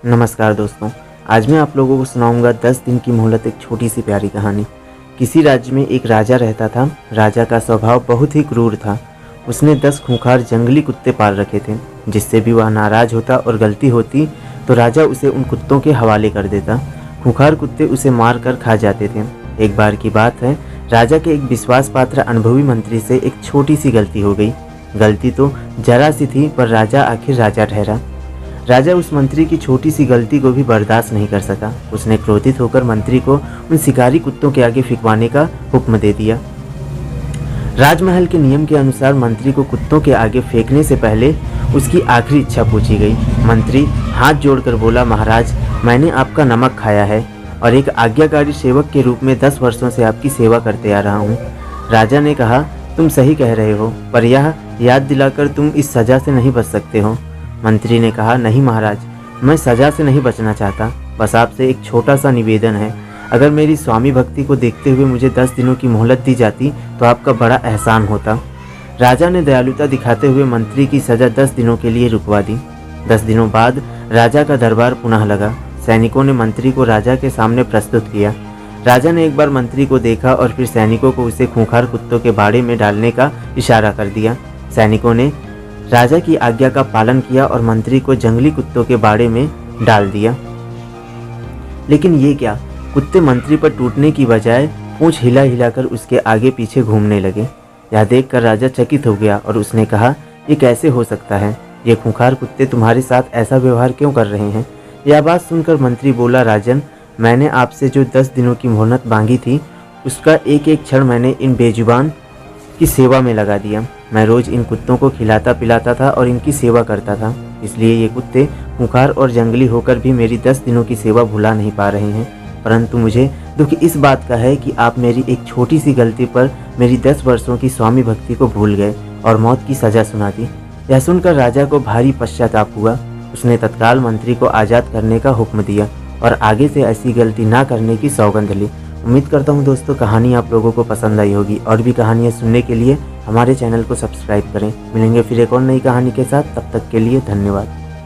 नमस्कार दोस्तों, आज मैं आप लोगों को सुनाऊंगा 10 दिन की मोहलत, एक छोटी सी प्यारी कहानी। किसी राज्य में एक राजा रहता था। राजा का स्वभाव बहुत ही क्रूर था। उसने 10 खूंखार जंगली कुत्ते पाल रखे थे। जिससे भी वह नाराज होता और गलती होती तो राजा उसे उन कुत्तों के हवाले कर देता। खूंखार कुत्ते उसे मार कर खा जाते थे। एक बार की बात है, राजा के एक विश्वास पात्र अनुभवी मंत्री से एक छोटी सी गलती हो गई। गलती तो जरा सी थी, पर राजा आखिर राजा ठहरा। राजा उस मंत्री की छोटी सी गलती को भी बर्दाश्त नहीं कर सका। उसने क्रोधित होकर मंत्री को उन शिकारी कुत्तों के आगे फिकवाने का हुक्म दे दिया। राजमहल के नियम के अनुसार मंत्री को कुत्तों के आगे फेंकने से पहले उसकी आखिरी इच्छा पूछी गई। मंत्री हाथ जोड़कर बोला, महाराज, मैंने आपका नमक खाया है और एक आज्ञाकारी सेवक के रूप में 10 वर्षों से आपकी सेवा करते आ रहा हूँ। राजा ने कहा, तुम सही कह रहे हो, पर यह याद दिलाकर तुम इस सजा से नहीं बच सकते हो। मंत्री ने कहा, नहीं महाराज, मैं सजा से नहीं बचना चाहता, बस आपसे एक छोटा सा निवेदन है। अगर मेरी स्वामी भक्ति को देखते हुए मुझे 10 दिनों की मोहलत दी जाती तो आपका बड़ा एहसान होता। राजा ने दयालुता दिखाते हुए मंत्री की सजा 10 दिनों के लिए रुकवा दी। 10 दिनों बाद राजा का दरबार पुनः लगा। सैनिकों ने मंत्री को राजा के सामने प्रस्तुत किया। राजा ने एक बार मंत्री को देखा और फिर सैनिकों को उसे खूंखार कुत्तों के बाड़े में डालने का इशारा कर दिया। सैनिकों ने राजा की आज्ञा का पालन किया और मंत्री को जंगली कुत्तों के बाड़े में डाल दिया। लेकिन ये क्या, कुत्ते मंत्री पर टूटने की बजाय पूंछ हिला हिलाकर उसके आगे पीछे घूमने लगे। यह देखकर राजा चकित हो गया और उसने कहा, ये कैसे हो सकता है? ये खूंखार कुत्ते तुम्हारे साथ ऐसा व्यवहार क्यों कर रहे हैं? यह बात सुनकर मंत्री बोला, राजन, मैंने आपसे जो 10 दिनों की मोहलत मांगी थी, उसका एक एक क्षण मैंने इन बेजुबान की सेवा में लगा दिया। मैं रोज इन कुत्तों को खिलाता पिलाता था और इनकी सेवा करता था, इसलिए ये कुत्ते खूंखार और जंगली होकर भी मेरी 10 दिनों की सेवा भुला नहीं पा रहे हैं। परंतु मुझे दुख इस बात का है कि आप मेरी एक छोटी सी गलती पर मेरी 10 वर्षों की स्वामी भक्ति को भूल गए और मौत की सजा सुना दी। यह सुनकर राजा को भारी पश्चाताप हुआ। उसने तत्काल मंत्री को आज़ाद करने का हुक्म दिया और आगे से ऐसी गलती ना करने की सौगंध ली। उम्मीद करता हूँ दोस्तों, कहानी आप लोगों को पसंद आई होगी। और भी कहानियाँ सुनने के लिए हमारे चैनल को सब्सक्राइब करें। मिलेंगे फिर एक और नई कहानी के साथ, तब तक के लिए धन्यवाद।